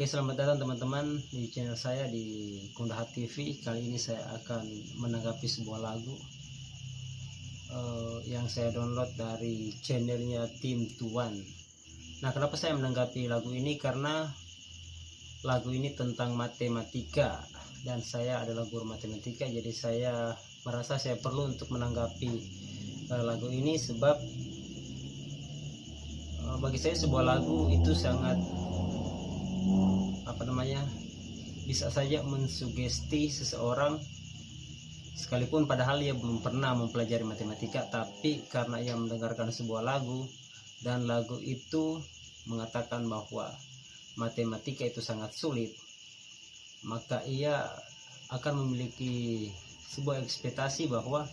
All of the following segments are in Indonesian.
Oke, selamat datang teman-teman di channel saya di Kundahat TV. Kali ini saya akan menanggapi sebuah lagu yang saya download dari channelnya Tim Tuan. Nah, kenapa saya menanggapi lagu ini? Karena lagu ini tentang matematika dan saya adalah guru matematika, jadi saya merasa saya perlu untuk menanggapi lagu ini sebab bagi saya sebuah lagu itu sangat bisa saja mensugesti seseorang, sekalipun padahal ia belum pernah mempelajari matematika, tapi karena ia mendengarkan sebuah lagu dan lagu itu mengatakan bahwa matematika itu sangat sulit, maka ia akan memiliki sebuah ekspektasi bahwa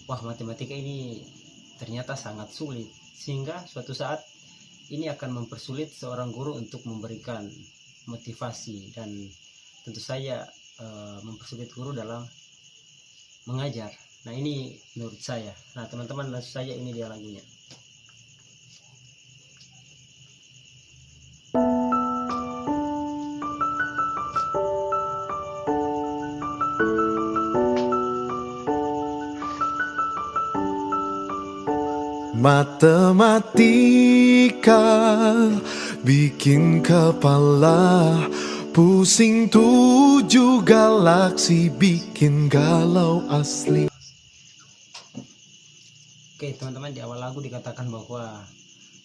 wah, matematika ini ternyata sangat sulit, sehingga suatu saat ini akan mempersulit seorang guru untuk memberikan motivasi dan tentu saja mempersulit guru dalam mengajar. Nah, ini menurut saya. Nah, teman-teman, langsung saja, ini dia lagunya. Matematika bikin kepala pusing, 7 galaksi bikin galau asli. Oke teman-teman, di awal lagu dikatakan bahwa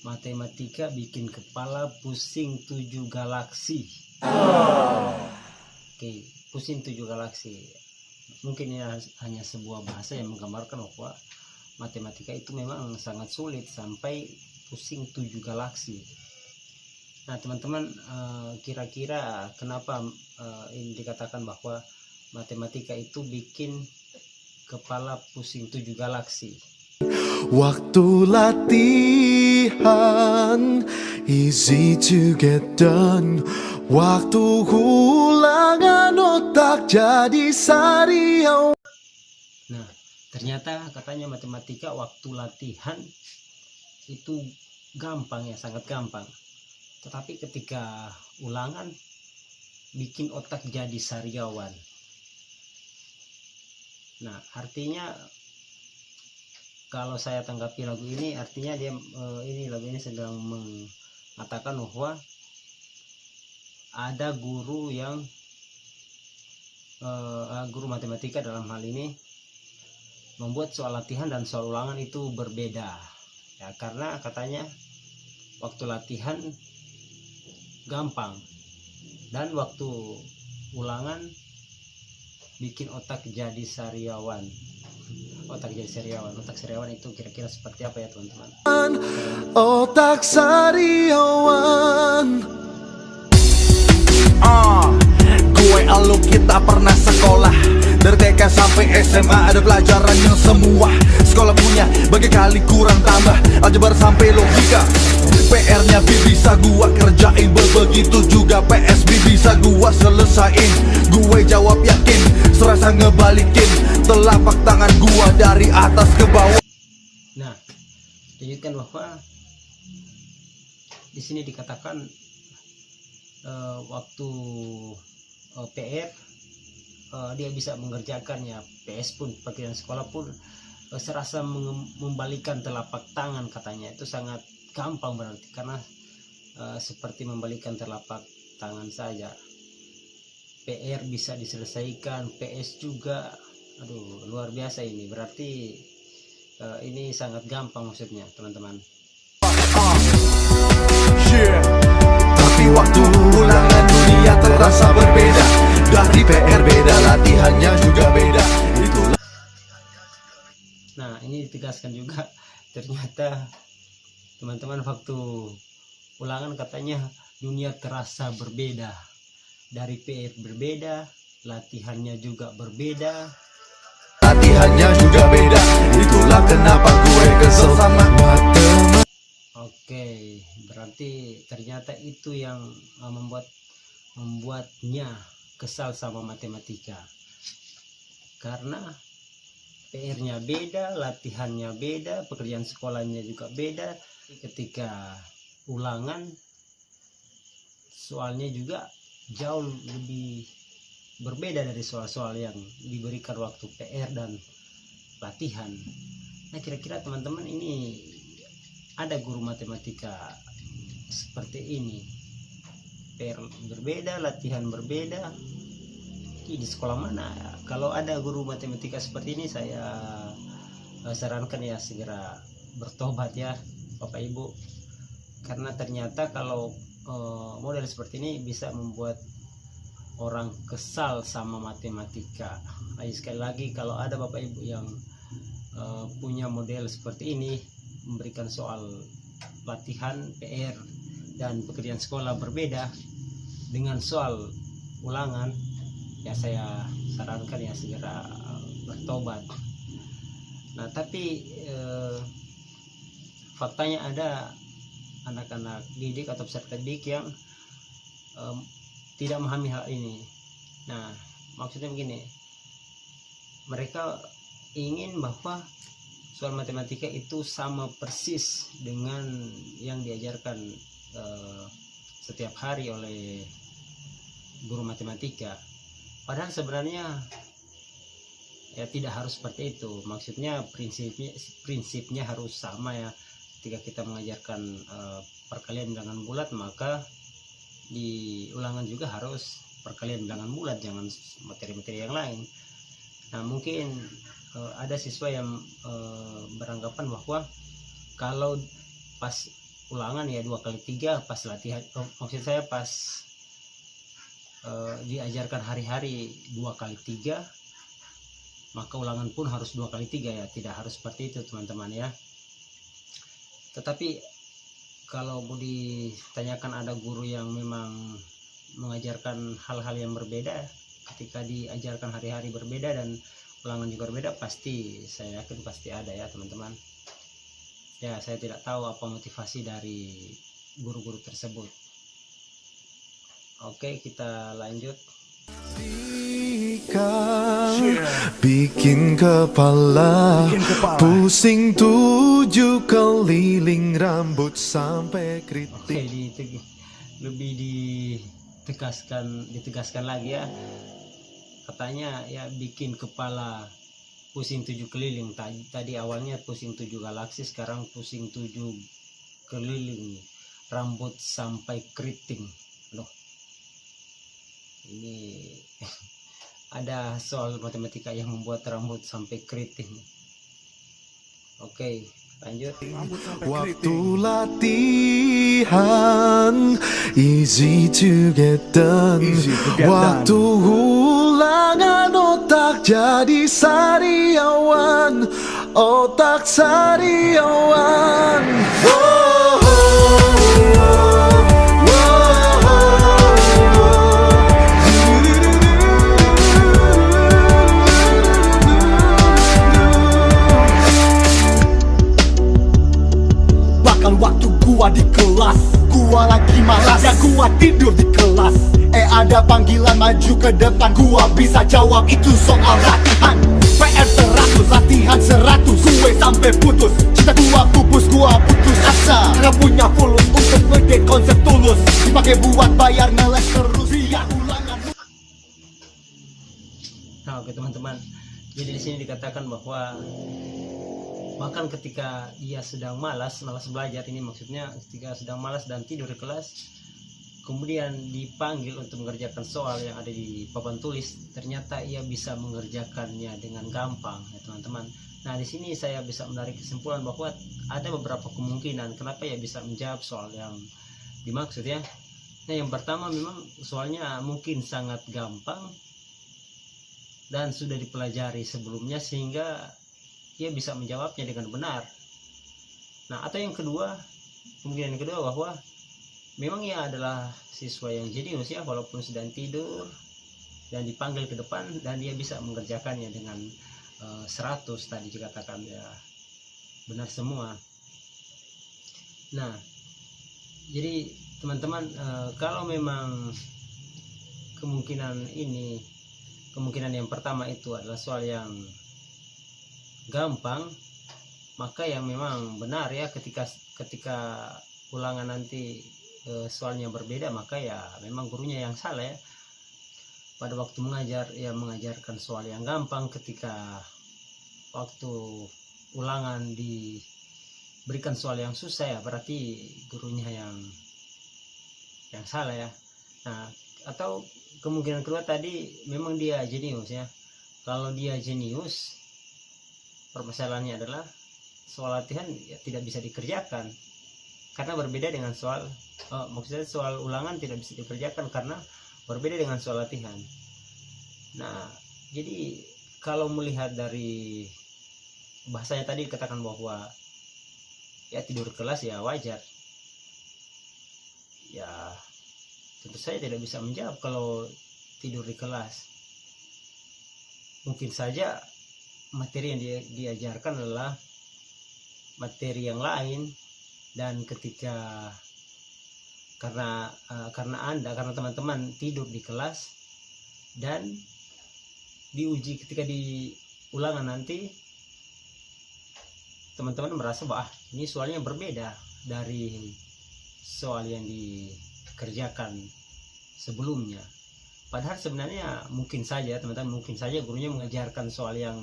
matematika bikin kepala pusing 7 galaksi. Oke, pusing 7 galaksi. Mungkin ini hanya sebuah bahasa yang menggambarkan bahwa matematika itu memang sangat sulit sampai pusing 7 galaksi. Nah teman-teman, kira-kira kenapa ini dikatakan bahwa matematika itu bikin kepala pusing 7 galaksi? Waktu latihan easy to get done, waktu ulangan otak jadi sariawan. Nah, ternyata katanya matematika waktu latihan itu gampang ya, sangat gampang. Tetapi ketika ulangan bikin otak jadi sariawan. Nah, artinya kalau saya tanggapi lagu ini, artinya dia lagu ini sedang mengatakan bahwa ada guru yang guru matematika dalam hal ini membuat soal latihan dan soal ulangan itu berbeda ya, karena katanya waktu latihan gampang dan waktu ulangan bikin otak jadi sariawan. Otak sariawan itu kira-kira seperti apa ya teman-teman? Otak sariawan. Gue elu kita pernah sekolah, dari TK sampai SMA ada pelajaran yang semua sekolah punya, bagi kali kurang tambah aljabar sampai logika. PR-nya bisa gua kerjain, begitu juga PSB bisa gua selesain. Gue jawab yakin, serasa ngebalikin telapak tangan gua dari atas ke bawah. Nah, tunjukkan bahwa di sini dikatakan waktu PR dia bisa mengerjakannya, PS pun pekerjaan sekolah pun serasa membalikan telapak tangan, katanya itu sangat gampang berarti, karena seperti membalikan telapak tangan saja. PR bisa diselesaikan, PS juga, aduh luar biasa ini, berarti ini sangat gampang maksudnya teman-teman. Tapi waktu ulangan dunia terasa berbeda, dari PR beda, latihannya juga beda. Itulah. Nah, ini ditegaskan juga ternyata teman-teman, waktu ulangan katanya dunia terasa berbeda, dari PR berbeda, latihannya juga berbeda. Latihannya juga beda, itulah kenapa gue kesel sama matematika. Oke, berarti ternyata itu yang membuatnya kesal sama matematika, karena PR-nya beda, latihannya beda, pekerjaan sekolahnya juga beda. Ketika ulangan soalnya juga jauh lebih berbeda dari soal-soal yang diberikan waktu PR dan latihan. Nah, kira-kira teman-teman ini ada guru matematika seperti ini, PR berbeda, latihan berbeda, di sekolah mana? Kalau ada guru matematika seperti ini, saya sarankan ya segera bertobat ya Bapak Ibu, karena ternyata kalau model seperti ini bisa membuat orang kesal sama matematika. Ayo sekali lagi, kalau ada Bapak Ibu yang punya model seperti ini, memberikan soal latihan, PR, dan pekerjaan sekolah berbeda dengan soal ulangan, ya saya sarankan ya segera bertobat. Nah, tapi faktanya ada anak-anak didik atau peserta didik yang tidak memahami hal ini. Nah, maksudnya begini, mereka ingin bahwa soal matematika itu sama persis dengan yang diajarkan setiap hari oleh guru matematika. Padahal sebenarnya ya tidak harus seperti itu. Maksudnya prinsipnya harus sama ya. Ketika kita mengajarkan perkalian bilangan bulat, maka di ulangan juga harus perkalian bilangan bulat, jangan materi-materi yang lain. Nah, mungkin ada siswa yang beranggapan bahwa kalau pas ulangan ya 2x3, pas latihan, maksud saya pas diajarkan hari-hari 2x3, maka ulangan pun harus 2x3 ya. Tidak harus seperti itu teman-teman ya. Tetapi kalau mau ditanyakan ada guru yang memang mengajarkan hal-hal yang berbeda, ketika diajarkan hari-hari berbeda dan ulangan juga berbeda, pasti saya yakin pasti ada ya teman-teman. Ya, saya tidak tahu apa motivasi dari guru-guru tersebut. Oke, kita lanjut. Bikin kepala pusing 7 keliling, rambut sampai kritik. Oke, lebih ditegaskan lagi ya. Katanya ya bikin kepala pusing 7 keliling. Tadi awalnya pusing 7 galaksi, sekarang pusing 7 keliling, rambut sampai keriting. Loh, ini ada soal matematika yang membuat rambut sampai keriting. Oke, lanjut. Waktu latihan easy to get done. Waktu ulangan otak jadi sariawan, otak sariawan. Waktu gua di kelas, gua lagi malas, ya gua tidur di kelas. Ada panggilan maju ke depan, gua bisa jawab itu soal latihan. PR 100, latihan 100, gue sampai putus. Cinta gua pupus, gua putus asa, karena punya fulus untuk ngedate konsep tulus, dipakai buat bayar ngeles terus biar ulangan. Nah, oke teman-teman, jadi di sini dikatakan bahwa bahkan ketika dia sedang malas belajar, ini maksudnya ketika sedang malas dan tidur di kelas, kemudian dipanggil untuk mengerjakan soal yang ada di papan tulis, ternyata ia bisa mengerjakannya dengan gampang ya teman-teman. Nah, di sini saya bisa menarik kesimpulan bahwa ada beberapa kemungkinan kenapa ia bisa menjawab soal yang dimaksud ya. Nah, yang pertama memang soalnya mungkin sangat gampang dan sudah dipelajari sebelumnya sehingga ia bisa menjawabnya dengan benar. Nah, atau yang kedua, kemungkinan yang kedua bahwa memang ia adalah siswa yang jenius ya, walaupun sedang tidur dan dipanggil ke depan dan dia bisa mengerjakannya dengan 100 tadi dikatakan ya, benar semua. Nah, jadi teman-teman, kalau memang kemungkinan yang pertama itu adalah soal yang gampang, maka yang memang benar ya, ketika ulangan nanti soalnya berbeda, maka ya memang gurunya yang salah ya. Pada waktu mengajar ya mengajarkan soal yang gampang, ketika waktu ulangan diberikan soal yang susah ya berarti gurunya yang salah ya. Nah, atau kemungkinan kedua tadi memang dia jenius ya. Kalau dia jenius, permasalahannya adalah soal latihan ya tidak bisa dikerjakan karena berbeda dengan soal maksudnya soal ulangan tidak bisa dikerjakan karena berbeda dengan soal latihan. Nah, jadi kalau melihat dari bahasanya tadi katakan bahwa ya tidur kelas ya wajar. Ya tentu saya tidak bisa menjawab kalau tidur di kelas. Mungkin saja materi yang diajarkan adalah materi yang lain, dan ketika karena teman-teman tidur di kelas dan diuji ketika di ulangan nanti teman-teman merasa bahwa ini soalnya berbeda dari soal yang dikerjakan sebelumnya. Padahal sebenarnya mungkin saja teman-teman gurunya mengajarkan soal yang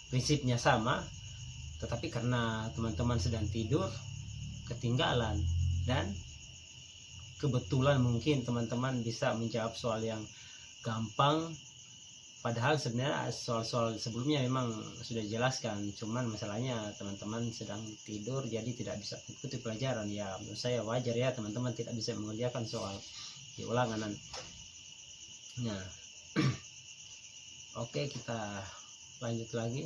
prinsipnya sama, tetapi karena teman-teman sedang tidur ketinggalan dan kebetulan mungkin teman-teman bisa menjawab soal yang gampang, padahal sebenarnya soal-soal sebelumnya memang sudah dijelaskan, cuman masalahnya teman-teman sedang tidur jadi tidak bisa mengikuti pelajaran. Ya menurut saya wajar ya teman-teman tidak bisa mengerjakan soal di ulangan. Nah oke, kita lanjut lagi.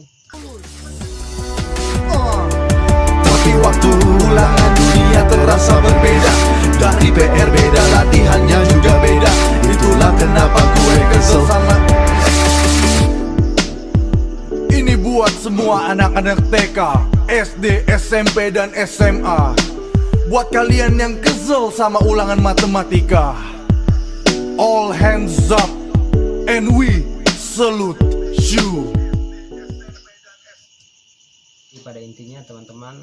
Tapi waktu ulangan dunia terasa berbeda. Dari PR beda, latihannya juga beda. Itulah kenapa gue kesel sama. Ini buat semua anak-anak TK, SD, SMP, dan SMA. Buat kalian yang kesel sama ulangan matematika, all hands up and we salute you. Pada intinya teman-teman,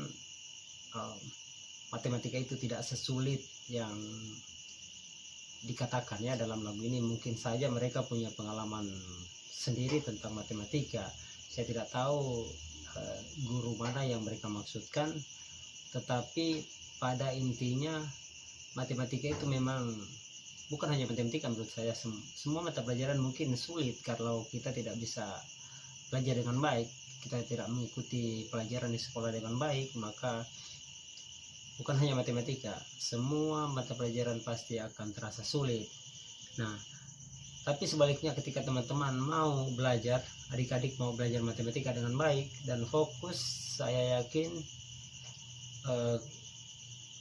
matematika itu tidak sesulit yang dikatakan ya dalam lagu ini. Mungkin saja mereka punya pengalaman sendiri tentang matematika. Saya tidak tahu guru mana yang mereka maksudkan, tetapi pada intinya matematika itu memang bukan hanya matematika. Menurut saya semua mata pelajaran mungkin sulit kalau kita tidak bisa belajar dengan baik, kita tidak mengikuti pelajaran di sekolah dengan baik, maka bukan hanya matematika, semua mata pelajaran pasti akan terasa sulit. Nah, tapi sebaliknya ketika teman-teman mau belajar, adik-adik mau belajar matematika dengan baik dan fokus, saya yakin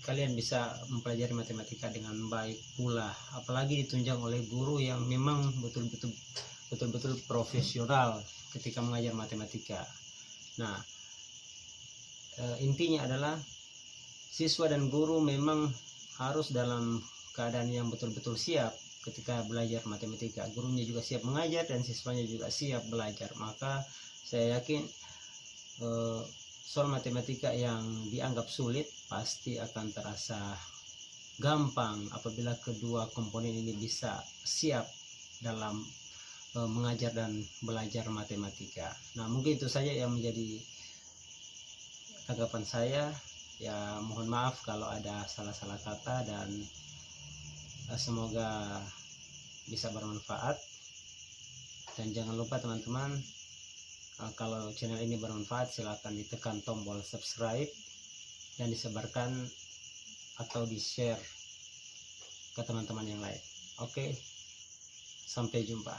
kalian bisa mempelajari matematika dengan baik pula, apalagi ditunjang oleh guru yang memang betul-betul profesional ketika mengajar matematika. Nah, intinya adalah siswa dan guru memang harus dalam keadaan yang betul-betul siap ketika belajar matematika. Gurunya juga siap mengajar dan siswanya juga siap belajar. Maka saya yakin soal matematika yang dianggap sulit pasti akan terasa gampang apabila kedua komponen ini bisa siap dalam mengajar dan belajar matematika. Nah, mungkin itu saja yang menjadi tanggapan saya. Ya, mohon maaf kalau ada salah-salah kata dan semoga bisa bermanfaat. Dan jangan lupa teman-teman, kalau channel ini bermanfaat silahkan ditekan tombol subscribe dan disebarkan atau di-share ke teman-teman yang lain. Oke, sampai jumpa.